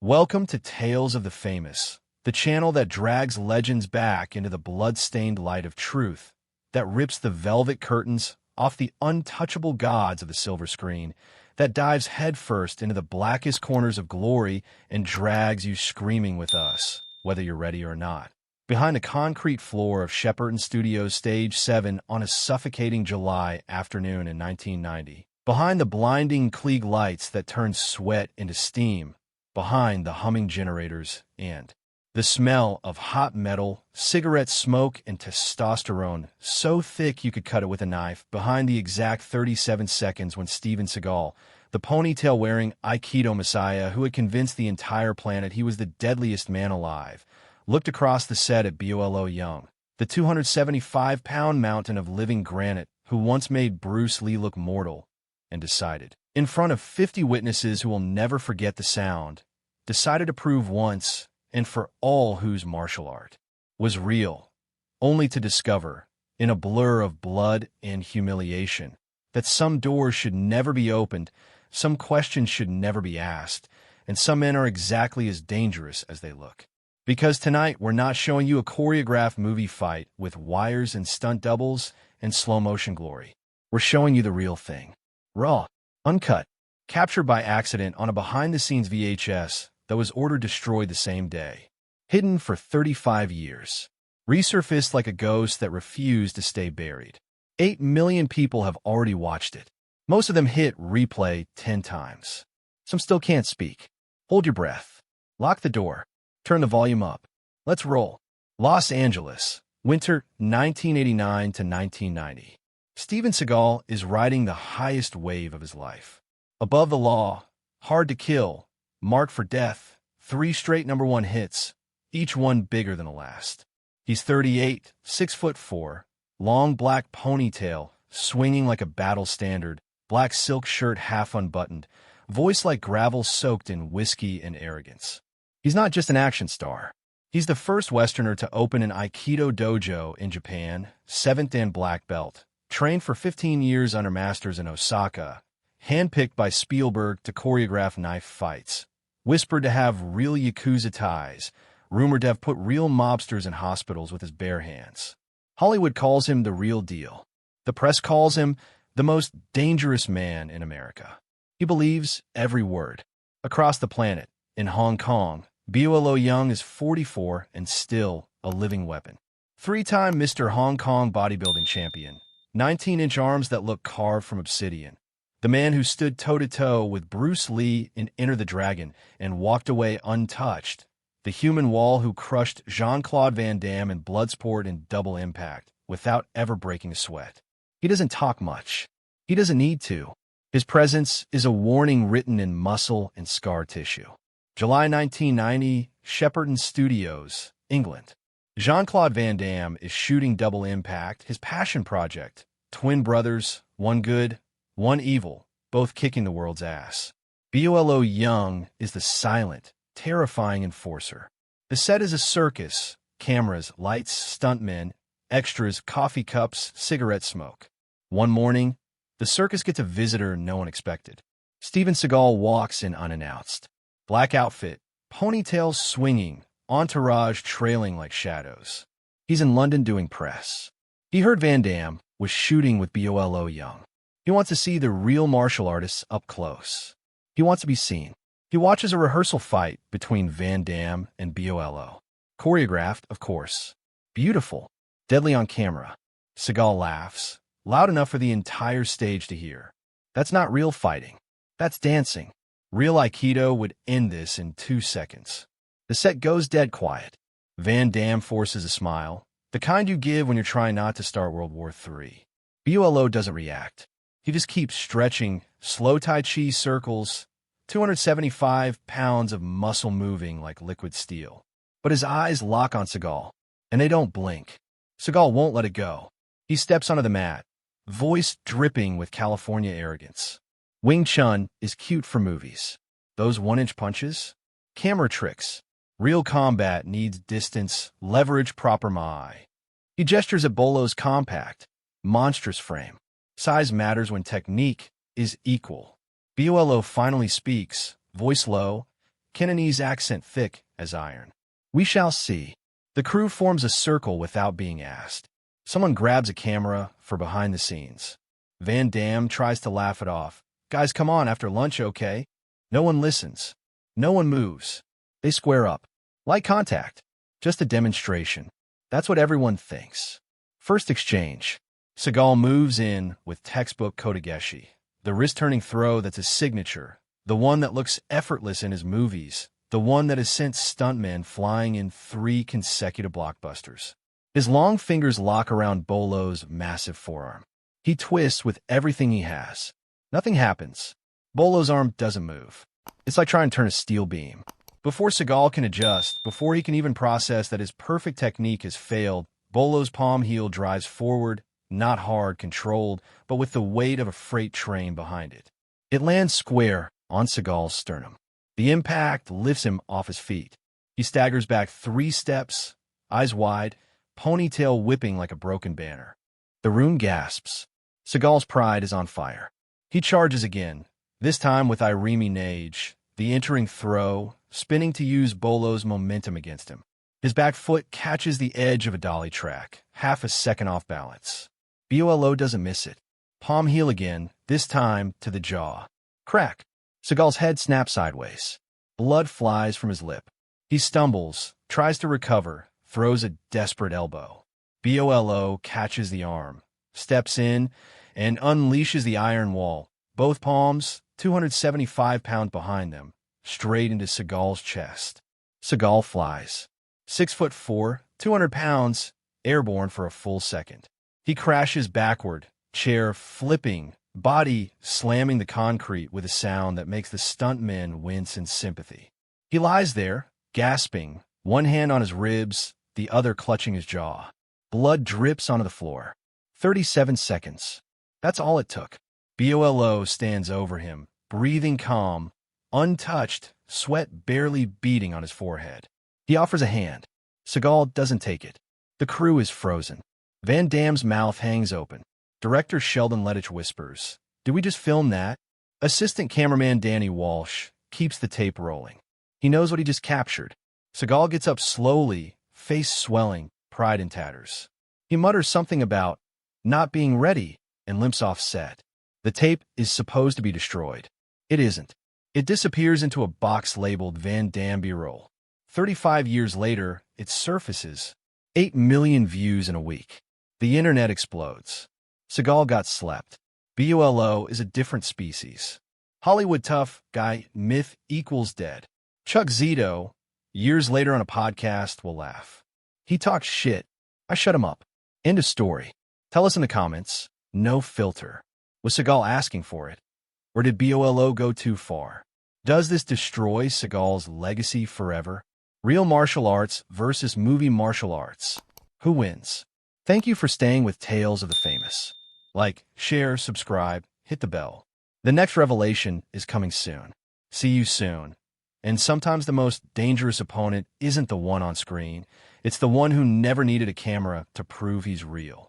Welcome to Tales of the Famous, the channel that drags legends back into the blood-stained light of truth, that rips the velvet curtains off the untouchable gods of the silver screen, that dives headfirst into the blackest corners of glory and drags you screaming with us, whether you're ready or not. Behind the concrete floor of Shepperton Studios Stage 7 on a suffocating July afternoon in 1990, behind the blinding Klieg lights that turned sweat into steam, behind the humming generators and the smell of hot metal, cigarette smoke, and testosterone so thick you could cut it with a knife, behind the exact 37 seconds when Steven Seagal, the ponytail-wearing Aikido messiah who had convinced the entire planet he was the deadliest man alive, looked across the set at Bolo Yeung, the 275-pound mountain of living granite who once made Bruce Lee look mortal, and decided, in front of 50 witnesses who will never forget the sound, decided to prove once and for all whose martial art was real, only to discover, in a blur of blood and humiliation, that some doors should never be opened, some questions should never be asked, and some men are exactly as dangerous as they look. Because tonight we're not showing you a choreographed movie fight with wires and stunt doubles and slow-motion glory. We're showing you the real thing. Raw, uncut, captured by accident on a behind-the-scenes VHS that was ordered destroyed the same day. Hidden for 35 years. Resurfaced like a ghost that refused to stay buried. 8 million people have already watched it. Most of them hit replay 10 times. Some still can't speak. Hold your breath. Lock the door. Turn the volume up. Let's roll. Los Angeles, winter 1989 to 1990. Steven Seagal is riding the highest wave of his life. Above the law, hard to kill, marked for death, 3 straight #1 hits, each one bigger than the last. He's 38, 6'4", long black ponytail, swinging like a battle standard, black silk shirt half unbuttoned, voice like gravel soaked in whiskey and arrogance. He's not just an action star. He's the first Westerner to open an Aikido dojo in Japan, 7th Dan black belt, trained for 15 years under masters in Osaka, handpicked by Spielberg to choreograph knife fights, whispered to have real Yakuza ties, rumored to have put real mobsters in hospitals with his bare hands. Hollywood calls him the real deal. The press calls him the most dangerous man in America. He believes every word. Across the planet, in Hong Kong, Bolo Yeung is 44 and still a living weapon. 3-time Mr. Hong Kong bodybuilding champion, 19-inch arms that look carved from obsidian. The man who stood toe-to-toe with Bruce Lee in Enter the Dragon and walked away untouched. The human wall who crushed Jean-Claude Van Damme in Bloodsport and Double Impact without ever breaking a sweat. He doesn't talk much. He doesn't need to. His presence is a warning written in muscle and scar tissue. July 1990, Shepperton Studios, England. Jean-Claude Van Damme is shooting Double Impact, his passion project. Twin brothers, one good, one evil, both kicking the world's ass. Bolo Yeung is the silent, terrifying enforcer. The set is a circus. Cameras, lights, stuntmen, extras, coffee cups, cigarette smoke. One morning, the circus gets a visitor no one expected. Steven Seagal walks in unannounced. Black outfit, ponytails swinging, entourage trailing like shadows. He's in London doing press. He heard Van Damme was shooting with Bolo Yeung. He wants to see the real martial artists up close. He wants to be seen. He watches a rehearsal fight between Van Damme and Bolo. Choreographed, of course. Beautiful. Deadly on camera. Seagal laughs, loud enough for the entire stage to hear. That's not real fighting. That's dancing. Real Aikido would end this in 2 seconds. The set goes dead quiet. Van Damme forces a smile, the kind you give when you're trying not to start World War III. Bolo doesn't react. He just keeps stretching, slow Tai Chi circles, 275 pounds of muscle moving like liquid steel. But his eyes lock on Seagal, and they don't blink. Seagal won't let it go. He steps onto the mat, voice dripping with California arrogance. Wing Chun is cute for movies. Those 1-inch punches? Camera tricks. Real combat needs distance, leverage, proper Mai. He gestures at Bolo's compact, monstrous frame. Size matters when technique is equal. Bolo finally speaks, voice low, Cantonese accent thick as iron. We shall see. The crew forms a circle without being asked. Someone grabs a camera for behind the scenes. Van Damme tries to laugh it off. Guys, come on, after lunch, okay? No one listens. No one moves. They square up. Light contact. Just a demonstration. That's what everyone thinks. First exchange. Seagal moves in with textbook Kotegeshi. The wrist-turning throw that's his signature. The one that looks effortless in his movies. The one that has sent stuntmen flying in 3 consecutive blockbusters. His long fingers lock around Bolo's massive forearm. He twists with everything he has. Nothing happens. Bolo's arm doesn't move. It's like trying to turn a steel beam. Before Seagal can adjust, before he can even process that his perfect technique has failed, Bolo's palm heel drives forward, not hard, controlled, but with the weight of a freight train behind it. It lands square on Seagal's sternum. The impact lifts him off his feet. He staggers back 3 steps, eyes wide, ponytail whipping like a broken banner. The room gasps. Seagal's pride is on fire. He charges again, this time with Irimi Nage, the entering throw, spinning to use Bolo's momentum against him. His back foot catches the edge of a dolly track, half a second off balance. Bolo doesn't miss it. Palm heel again, this time to the jaw. Crack. Seagal's head snaps sideways. Blood flies from his lip. He stumbles, tries to recover, throws a desperate elbow. Bolo catches the arm, steps in, and unleashes the iron wall, both palms, 275 pounds behind them, straight into Seagal's chest. Seagal flies. 6'4", 200 pounds, airborne for a full second. He crashes backward, chair flipping, body slamming the concrete with a sound that makes the stuntmen wince in sympathy. He lies there, gasping, one hand on his ribs, the other clutching his jaw. Blood drips onto the floor. 37 seconds. That's all it took. Bolo stands over him, breathing calm, untouched, sweat barely beading on his forehead. He offers a hand. Seagal doesn't take it. The crew is frozen. Van Damme's mouth hangs open. Director Sheldon Lettich whispers, "Did we just film that?" Assistant cameraman Danny Walsh keeps the tape rolling. He knows what he just captured. Seagal gets up slowly, face swelling, pride in tatters. He mutters something about not being ready and limps off set. The tape is supposed to be destroyed. It isn't. It disappears into a box labeled Van Damme B-roll. 35 years later, it surfaces. 8 million views in a week. The internet explodes. Seagal got slept. Bolo is a different species. Hollywood tough guy myth equals dead. Chuck Zito, years later on a podcast, will laugh. He talks shit. I shut him up. End of story. Tell us in the comments. No filter. Was Seagal asking for it? Or did Bolo go too far? Does this destroy Seagal's legacy forever? Real martial arts versus movie martial arts. Who wins? Thank you for staying with Tales of the Famous. Like, share, subscribe, hit the bell. The next revelation is coming soon. See you soon. And sometimes the most dangerous opponent isn't the one on screen. It's the one who never needed a camera to prove he's real.